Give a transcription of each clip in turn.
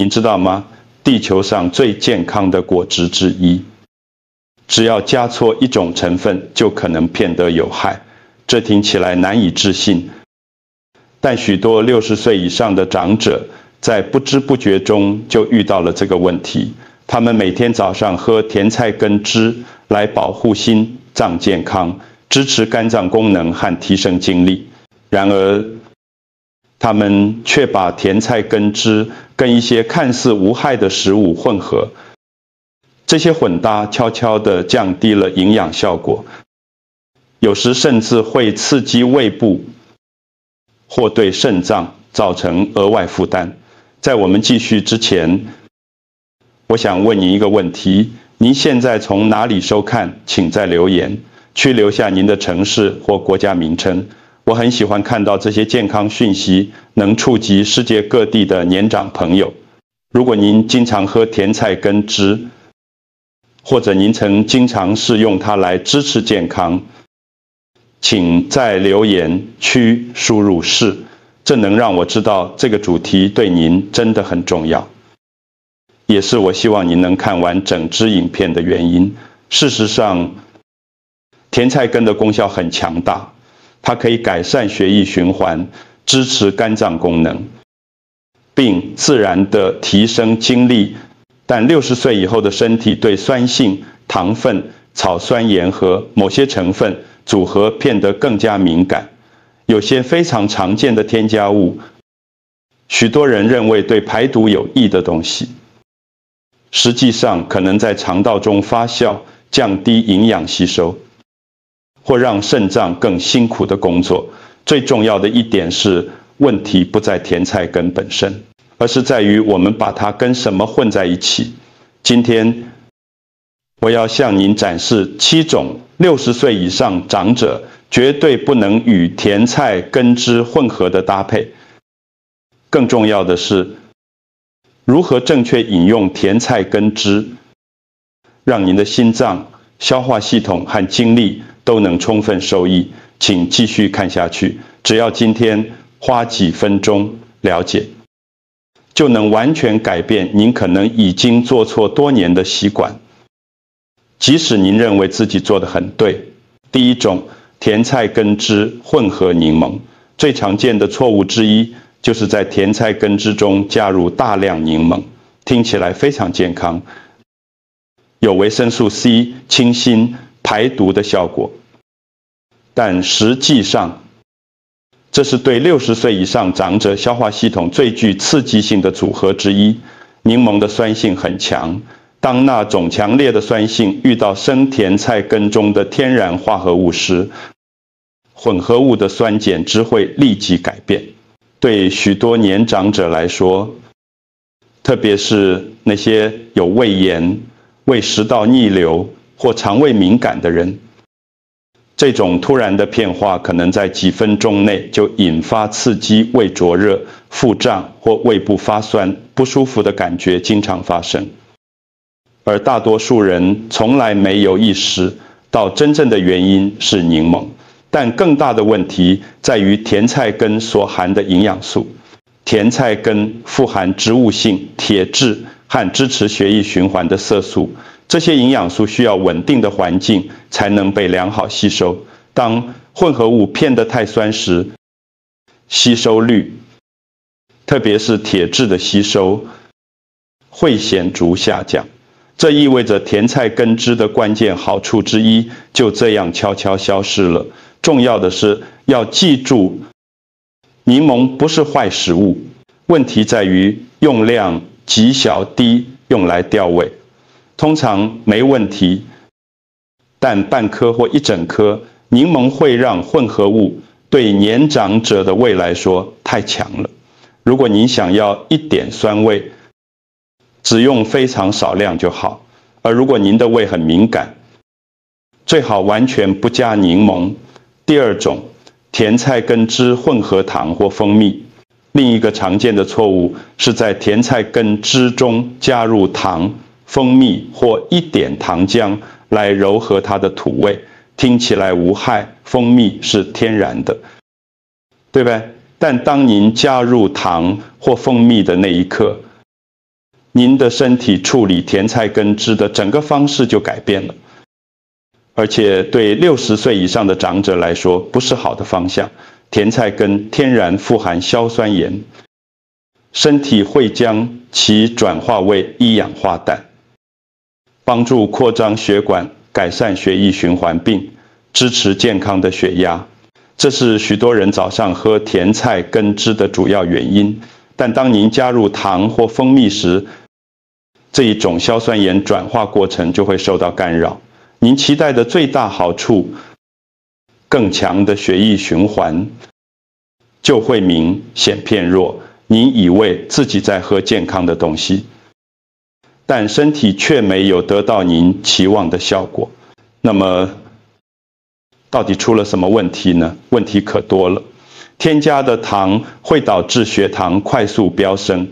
您知道吗？地球上最健康的果汁之一，只要加错一种成分，就可能变得有害。这听起来难以置信，但许多60岁以上的长者在不知不觉中就遇到了这个问题。他们每天早上喝甜菜根汁来保护心脏健康，支持肝脏功能和提升精力。然而，他们却把甜菜根汁跟一些看似无害的食物混合，这些混搭悄悄地降低了营养效果，有时甚至会刺激胃部或对肾脏造成额外负担。在我们继续之前，我想问您一个问题：您现在从哪里收看？请在留言区留下您的城市或国家名称。我很喜欢看到这些健康讯息能触及世界各地的年长朋友。如果您经常喝甜菜根汁，或者您曾经常试用它来支持健康，请在留言区输入是，这能让我知道这个主题对您真的很重要，也是我希望您能看完整支影片的原因。事实上，甜菜根的功效很强大，它可以改善血液循环，支持肝脏功能，并自然地提升精力。但60岁以后的身体对酸性、糖分、草酸盐和某些成分组合变得更加敏感。有些非常常见的添加物，许多人认为对排毒有益的东西，实际上可能在肠道中发酵，降低营养吸收，或让肾脏更辛苦的工作。最重要的一点是，问题不在甜菜根本身，而是在于我们把它跟什么混在一起。今天我要向您展示7种60岁以上长者绝对不能与甜菜根汁混合的搭配。更重要的是，如何正确饮用甜菜根汁，让您的心脏、消化系统和精力都能充分受益。请继续看下去，只要今天花几分钟了解，就能完全改变您可能已经做错多年的习惯，即使您认为自己做得很对。第一种，甜菜根汁混合柠檬。最常见的错误之一，就是在甜菜根汁中加入大量柠檬。听起来非常健康，有维生素 C 清新排毒的效果，但实际上，这是对60岁以上长者消化系统最具刺激性的组合之一。柠檬的酸性很强，当那种强烈的酸性遇到生甜菜根中的天然化合物时，混合物的酸碱值会立即改变。对许多年长者来说，特别是那些有胃炎、胃食道逆流或肠胃敏感的人，这种突然的变化可能在几分钟内就引发刺激胃灼热、腹胀或胃部发酸，不舒服的感觉经常发生。而大多数人从来没有意识到真正的原因是柠檬。但更大的问题在于甜菜根所含的营养素。甜菜根富含植物性、铁质和支持血液循环的色素，这些营养素需要稳定的环境才能被良好吸收。当混合物变得太酸时，吸收率，特别是铁质的吸收，会显著下降。这意味着甜菜根汁的关键好处之一就这样悄悄消失了。重要的是要记住，柠檬不是坏食物，问题在于用量极小滴用来调味。通常没问题，但半颗或一整颗柠檬会让混合物对年长者的胃来说太强了。如果您想要一点酸味，只用非常少量就好。而如果您的胃很敏感，最好完全不加柠檬。第二种，甜菜根汁混合糖或蜂蜜。另一个常见的错误是在甜菜根汁中加入糖、蜂蜜或一点糖浆来柔和它的土味。听起来无害，蜂蜜是天然的，对吧？但当您加入糖或蜂蜜的那一刻，您的身体处理甜菜根汁的整个方式就改变了。而且对60岁以上的长者来说，不是好的方向。甜菜根天然富含硝酸盐，身体会将其转化为一氧化氮，帮助扩张血管，改善血液循环，并支持健康的血压。这是许多人早上喝甜菜根汁的主要原因。但当您加入糖或蜂蜜时，这一种硝酸盐转化过程就会受到干扰。您期待的最大好处，更强的血液循环，就会明显变弱。您以为自己在喝健康的东西，但身体却没有得到您期望的效果。那么，到底出了什么问题呢？问题可多了。添加的糖会导致血糖快速飙升，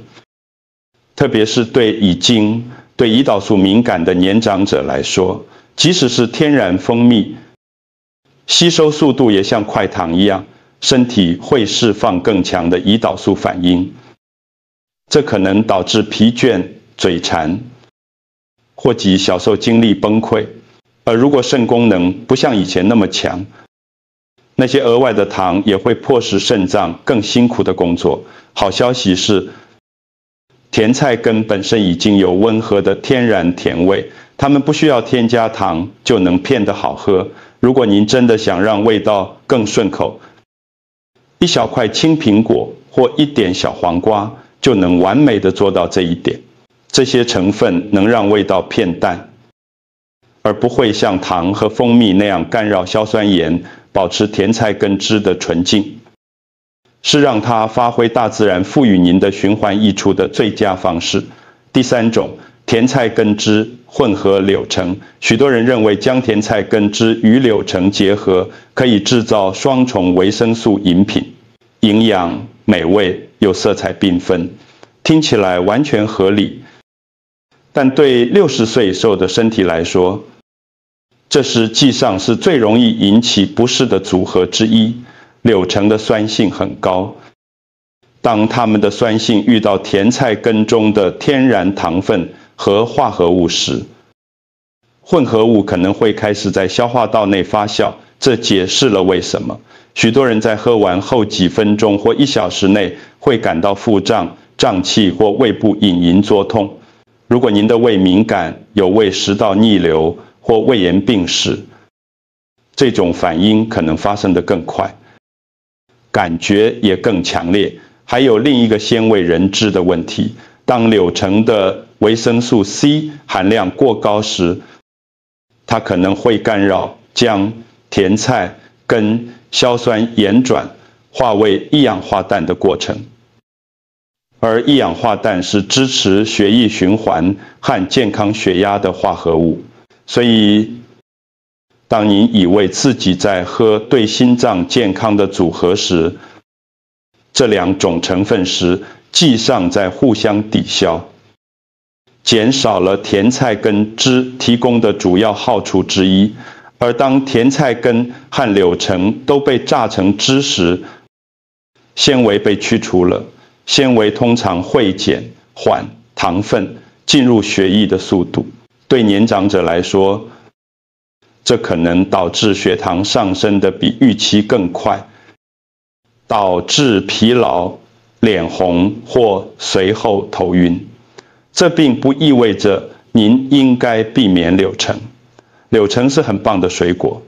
特别是对已经对胰岛素敏感的年长者来说，即使是天然蜂蜜，吸收速度也像快糖一样，身体会释放更强的胰岛素反应，这可能导致疲倦、嘴馋，或及小受精力崩溃。而如果肾功能不像以前那么强，那些额外的糖也会迫使肾脏更辛苦的工作。好消息是，甜菜根本身已经有温和的天然甜味，它们不需要添加糖就能变得好喝。如果您真的想让味道更顺口，一小块青苹果或一点小黄瓜就能完美的做到这一点。这些成分能让味道变淡，而不会像糖和蜂蜜那样干扰硝酸盐保持甜菜根汁的纯净，是让它发挥大自然赋予您的循环益处的最佳方式。第三种，甜菜根汁混合柳橙。许多人认为将甜菜根汁与柳橙结合，可以制造双重维生素饮品，营养美味又色彩缤纷，听起来完全合理。但对60岁以上的身体来说，这实际上是最容易引起不适的组合之一。柳橙的酸性很高，当它们的酸性遇到甜菜根中的天然糖分和化合物时，混合物可能会开始在消化道内发酵，这解释了为什么许多人在喝完后几分钟或1小时内会感到腹胀、胀气或胃部隐隐作痛。如果您的胃敏感、有胃食道逆流或胃炎病史，这种反应可能发生得更快，感觉也更强烈。还有另一个鲜为人知的问题，当柳橙的维生素 C 含量过高时，它可能会干扰将甜菜根硝酸盐转化为一氧化氮的过程。而一氧化氮是支持血液循环和健康血压的化合物，所以当您以为自己在喝对心脏健康的组合时，这两种成分时际上在互相抵消，减少了甜菜根汁提供的主要好处之一。而当甜菜根和柳橙都被榨成汁时，纤维被去除了。纤维通常会减缓糖分进入血液的速度，对年长者来说，这可能导致血糖上升的比预期更快，导致疲劳、脸红或随后头晕。这并不意味着您应该避免柳橙，柳橙是很棒的水果，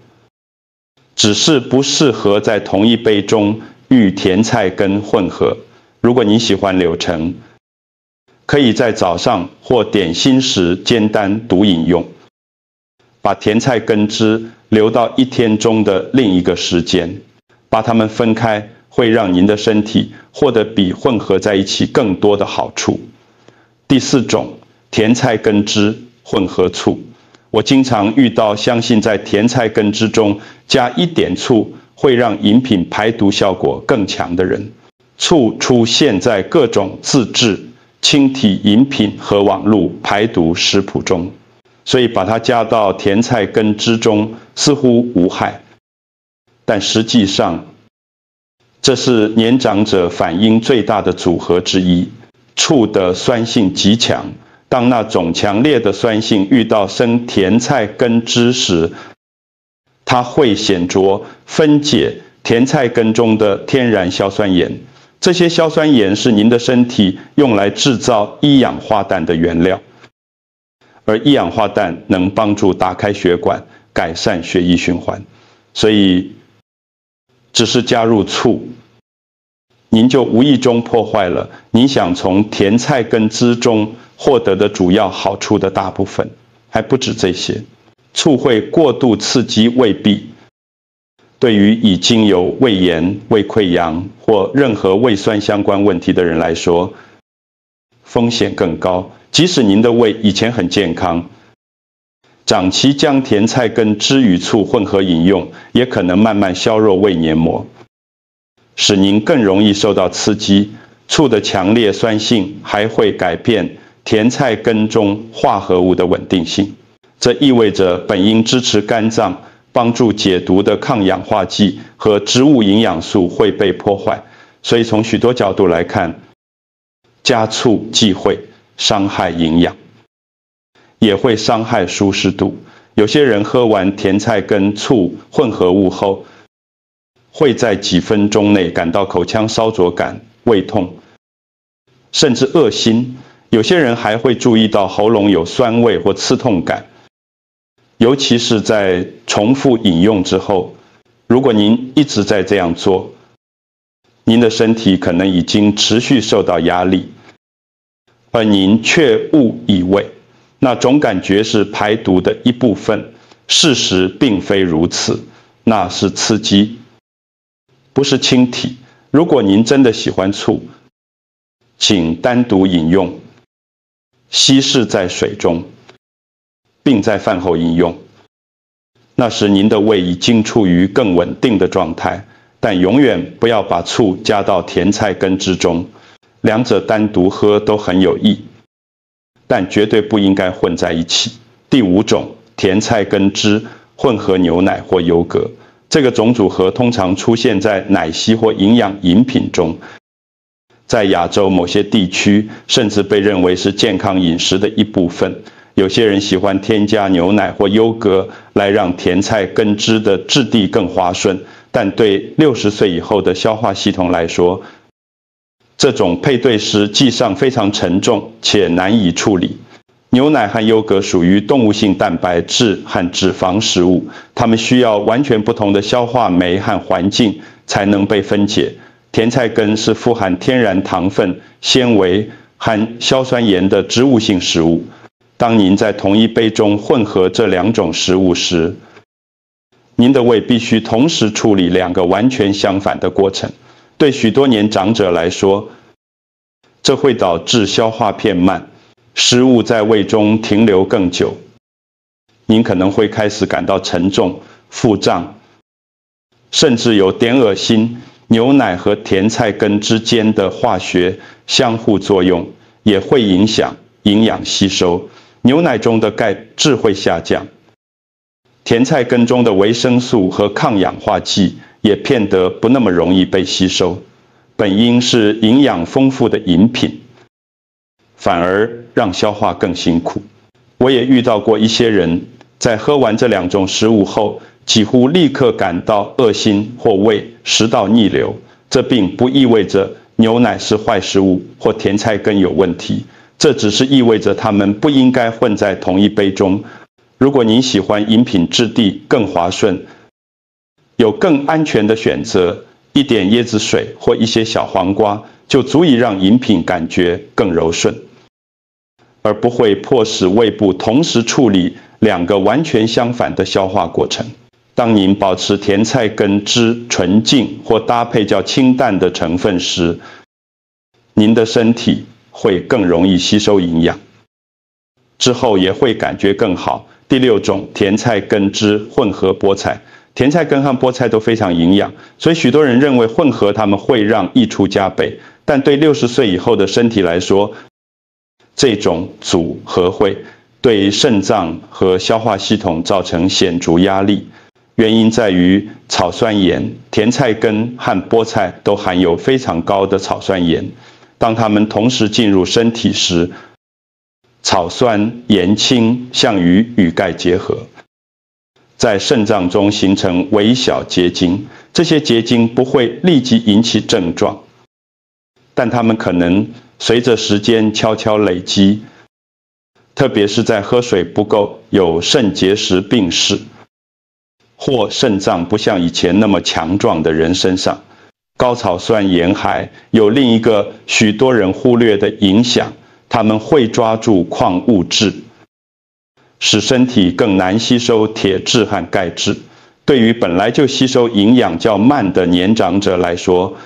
只是不适合在同一杯中与甜菜根混合。如果你喜欢柳橙，可以在早上或点心时简单独饮用，把甜菜根汁留到1天中的另一个时间，把它们分开会让您的身体获得比混合在一起更多的好处。第4种，甜菜根汁混合醋。我经常遇到相信在甜菜根汁中加1点醋会让饮品排毒效果更强的人。醋出现在各种自制轻体饮品和网络排毒食谱中，所以把它加到甜菜根汁中似乎无害，但实际上这是年长者反应最大的组合之一。醋的酸性极强，当那种强烈的酸性遇到生甜菜根汁时，它会显着分解甜菜根中的天然硝酸盐。这些硝酸盐是您的身体用来制造一氧化氮的原料，而一氧化氮能帮助打开血管，改善血液循环。所以，只是加入醋，您就无意中破坏了您想从甜菜根汁中获得的主要好处的大部分。还不止这些，醋会过度刺激胃壁。对于已经有胃炎、胃溃疡或任何胃酸相关问题的人来说，风险更高。即使您的胃以前很健康，长期将甜菜根汁与醋混合饮用，也可能慢慢削弱胃黏膜，使您更容易受到刺激。醋的强烈酸性还会改变甜菜根中化合物的稳定性，这意味着本应支持肝脏、帮助解毒的抗氧化剂和植物营养素会被破坏。所以从许多角度来看，加醋既会伤害营养，也会伤害舒适度。有些人喝完甜菜根醋混合物后，会在几分钟内感到口腔烧灼感、胃痛，甚至恶心。有些人还会注意到喉咙有酸味或刺痛感。尤其是在重复饮用之后，如果您一直在这样做，您的身体可能已经持续受到压力，而您却误以为那种感觉是排毒的一部分。事实并非如此，那是刺激，不是清体。如果您真的喜欢醋，请单独饮用，稀释在水中，并在饭后饮用，那时您的胃已经处于更稳定的状态。但永远不要把醋加到甜菜根汁中，两者单独喝都很有益，但绝对不应该混在一起。第五种，甜菜根汁混合牛奶或优格。这个种组合通常出现在奶昔或营养饮品中，在亚洲某些地区甚至被认为是健康饮食的一部分。有些人喜欢添加牛奶或优格来让甜菜根汁的质地更滑顺，但对60岁以后的消化系统来说，这种配对实际上非常沉重且难以处理。牛奶和优格属于动物性蛋白质和脂肪食物，它们需要完全不同的消化酶和环境才能被分解。甜菜根是富含天然糖分、纤维和硝酸盐的植物性食物。当您在同一杯中混合这两种食物时，您的胃必须同时处理两个完全相反的过程。对许多年长者来说，这会导致消化变慢，食物在胃中停留更久。您可能会开始感到沉重、腹胀，甚至有点恶心。牛奶和甜菜根之间的化学相互作用也会影响营养吸收。牛奶中的钙质会下降，甜菜根中的维生素和抗氧化剂也变得不那么容易被吸收。本应是营养丰富的饮品，反而让消化更辛苦。我也遇到过一些人在喝完这两种食物后，几乎立刻感到恶心或胃食道逆流。这并不意味着牛奶是坏食物或甜菜根有问题，这只是意味着它们不应该混在同一杯中。如果您喜欢饮品质地更滑顺，有更安全的选择，一点椰子水或一些小黄瓜就足以让饮品感觉更柔顺，而不会迫使胃部同时处理两个完全相反的消化过程。当您保持甜菜根汁纯净或搭配较清淡的成分时，您的身体会更容易吸收营养，之后也会感觉更好。第六种，甜菜根汁混合菠菜。甜菜根和菠菜都非常营养，所以许多人认为混合它们会让益处加倍。但对60岁以后的身体来说，这种组合会对肾脏和消化系统造成显著压力。原因在于草酸盐，甜菜根和菠菜都含有非常高的草酸盐。当它们同时进入身体时，草酸盐氢向与与钙结合，在肾脏中形成微小结晶。这些结晶不会立即引起症状，但它们可能随着时间悄悄累积，特别是在喝水不够、有肾结石病史或肾脏不像以前那么强壮的人身上。高草酸盐还有另一个许多人忽略的影响，它们会抓住矿物质，使身体更难吸收铁质和钙质。对于本来就吸收营养较慢的年长者来说，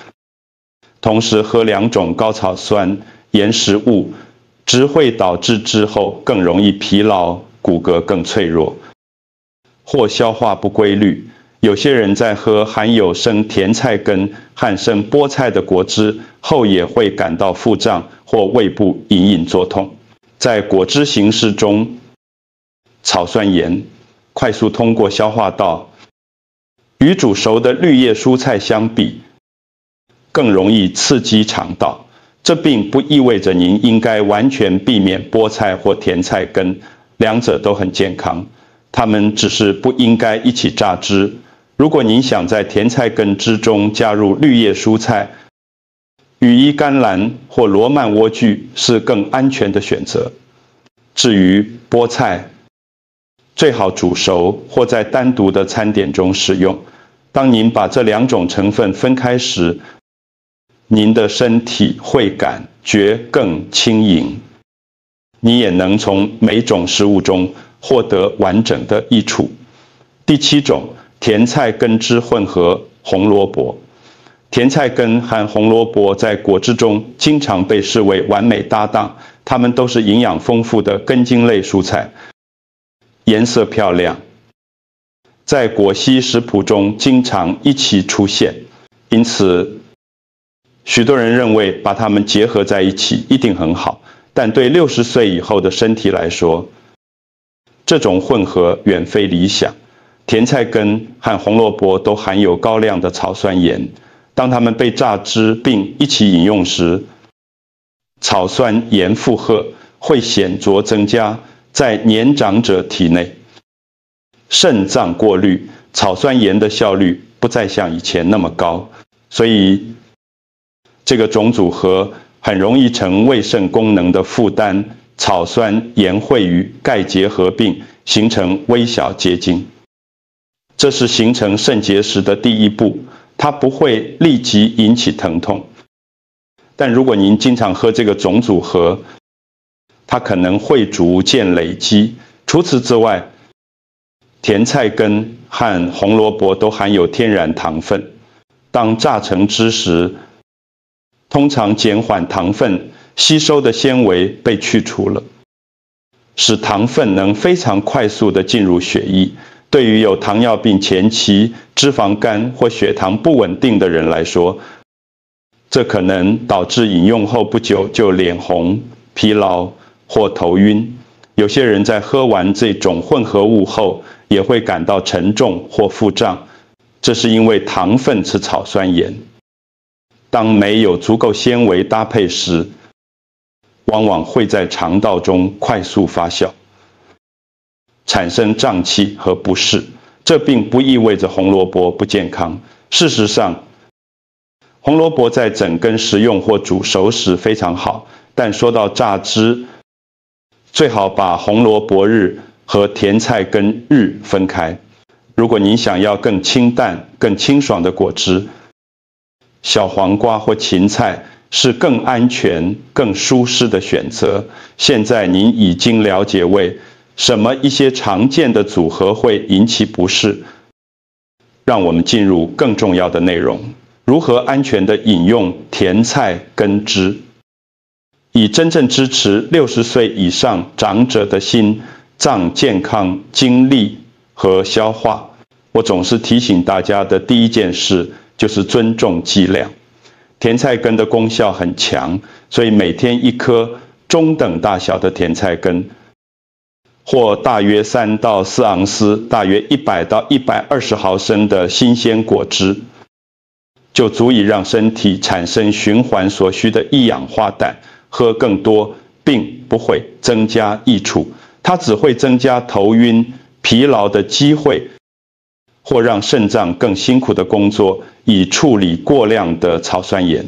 同时喝2种高草酸盐食物，只会导致之后更容易疲劳、骨骼更脆弱，或消化不规律。有些人在喝含有生甜菜根和生菠菜的果汁后，也会感到腹胀或胃部隐隐作痛。在果汁形式中，草酸盐快速通过消化道，与煮熟的绿叶蔬菜相比，更容易刺激肠道。这并不意味着您应该完全避免菠菜或甜菜根，两者都很健康，它们只是不应该一起榨汁。如果您想在甜菜根汁中加入绿叶蔬菜，羽衣甘蓝或罗曼莴苣是更安全的选择。至于菠菜，最好煮熟或在单独的餐点中使用。当您把这2种成分分开时，您的身体会感觉更轻盈，你也能从每种食物中获得完整的益处。第7种，甜菜根汁混合红萝卜。甜菜根和红萝卜在果汁中经常被视为完美搭档，它们都是营养丰富的根茎类蔬菜，颜色漂亮，在果昔食谱中经常一起出现，因此许多人认为把它们结合在一起一定很好，但对60岁以后的身体来说，这种混合远非理想。甜菜根和红萝卜都含有高量的草酸盐，当它们被榨汁并一起饮用时，草酸盐负荷会显著增加。在年长者体内，肾脏过滤草酸盐的效率不再像以前那么高，所以这个种组合很容易成胃肾功能的负担。草酸盐会与钙结合并形成微小结晶，这是形成肾结石的第一步，它不会立即引起疼痛。但如果您经常喝这个种组合，它可能会逐渐累积。除此之外，甜菜根和红萝卜都含有天然糖分，当榨成汁时，通常减缓糖分吸收的纤维被去除了，使糖分能非常快速地进入血液。对于有糖尿病前期、脂肪肝或血糖不稳定的人来说，这可能导致饮用后不久就脸红、疲劳或头晕。有些人在喝完这种混合物后也会感到沉重或腹胀，这是因为糖分是草酸盐。当没有足够纤维搭配时，往往会在肠道中快速发酵，产生胀气和不适。这并不意味着红萝卜不健康。事实上，红萝卜在整根食用或煮熟时非常好，但说到榨汁，最好把红萝卜日和甜菜根日分开。如果您想要更清淡、更清爽的果汁，小黄瓜或芹菜是更安全、更舒适的选择。现在您已经了解为什么一些常见的组合会引起不适。让我们进入更重要的内容：如何安全地饮用甜菜根汁，以真正支持60岁以上长者的心脏健康、精力和消化。我总是提醒大家的第一件事就是尊重剂量。甜菜根的功效很强，所以每天1颗中等大小的甜菜根，或大约3到4盎司，大约100到120毫升的新鲜果汁，就足以让身体产生循环所需的一氧化氮，喝更多并不会增加益处，它只会增加头晕、疲劳的机会，或让肾脏更辛苦的工作，以处理过量的草酸盐。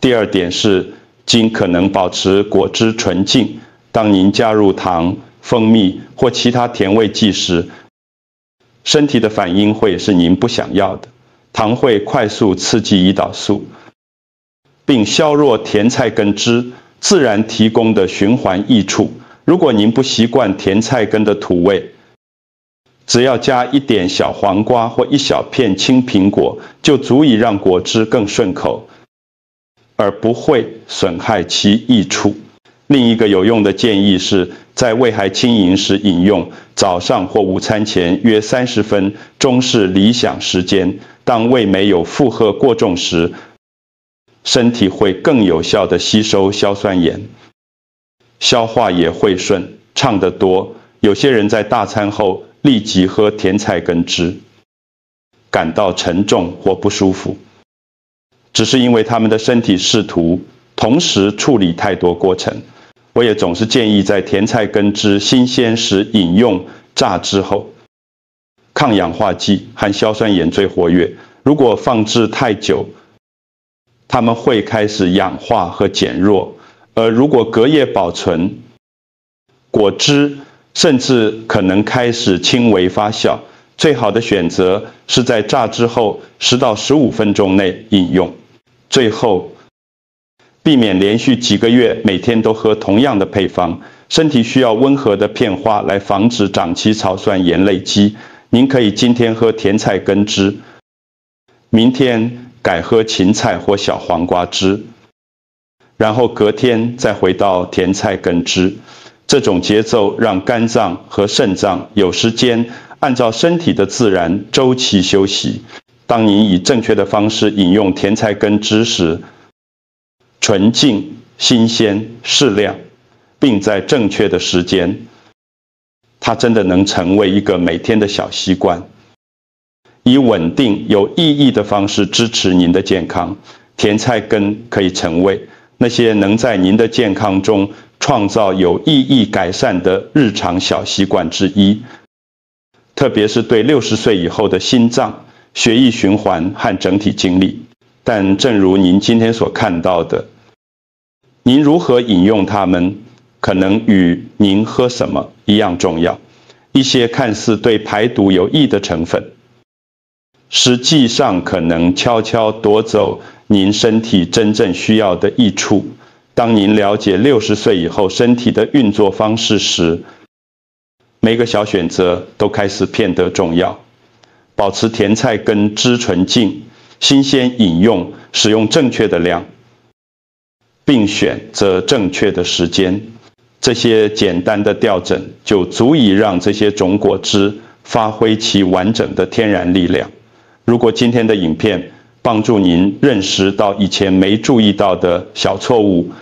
第二点是，尽可能保持果汁纯净。当您加入糖、蜂蜜或其他甜味剂时，身体的反应会是您不想要的。糖会快速刺激胰岛素，并削弱甜菜根汁自然提供的循环益处。如果您不习惯甜菜根的土味，只要加一点小黄瓜或一小片青苹果，就足以让果汁更顺口，而不会损害其益处。另一个有用的建议是，在胃还轻盈时饮用，早上或午餐前约30分钟是理想时间。当胃没有负荷过重时，身体会更有效地吸收硝酸盐，消化也会顺畅得多。有些人在大餐后立即喝甜菜根汁，感到沉重或不舒服，只是因为他们的身体试图同时处理太多过程。我也总是建议在甜菜根汁新鲜时饮用，榨汁后，抗氧化剂和硝酸盐最活跃。如果放置太久，它们会开始氧化和减弱，而如果隔夜保存，果汁甚至可能开始轻微发酵。最好的选择是在榨汁后10到15分钟内饮用。最后，避免连续几个月每天都喝同样的配方，身体需要温和的变化来防止长期草酸盐累积。您可以今天喝甜菜根汁，明天改喝芹菜或小黄瓜汁，然后隔天再回到甜菜根汁。这种节奏让肝脏和肾脏有时间按照身体的自然周期休息。当您以正确的方式饮用甜菜根汁时，纯净、新鲜、适量，并在正确的时间，它真的能成为一个每天的小习惯，以稳定、有意义的方式支持您的健康。甜菜根可以成为那些能在您的健康中创造有意义改善的日常小习惯之一，特别是对60岁以后的心脏、血液循环和整体精力。但正如您今天所看到的，您如何饮用它们，可能与您喝什么一样重要。一些看似对排毒有益的成分，实际上可能悄悄夺走您身体真正需要的益处。当您了解60岁以后身体的运作方式时，每个小选择都开始变得重要。保持甜菜根汁纯净、新鲜饮用，使用正确的量，并选择正确的时间。这些简单的调整就足以让这些种果汁发挥其完整的天然力量。如果今天的影片帮助您认识到以前没注意到的小错误，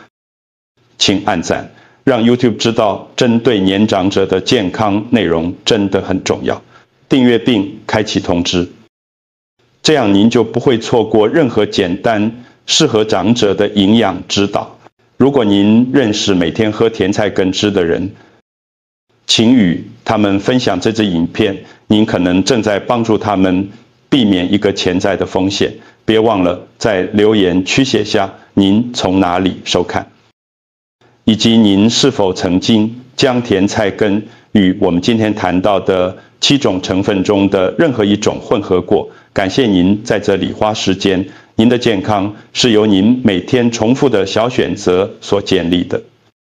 请按赞，让 YouTube 知道针对年长者的健康内容真的很重要。订阅并开启通知，这样您就不会错过任何简单适合长者的营养指导。如果您认识每天喝甜菜根汁的人，请与他们分享这支影片，您可能正在帮助他们避免一个潜在的风险。别忘了在留言区写下您从哪里收看，以及您是否曾经将甜菜根与我们今天谈到的7种成分中的任何一种混合过。感谢您在这里花时间，您的健康是由您每天重复的小选择所建立的。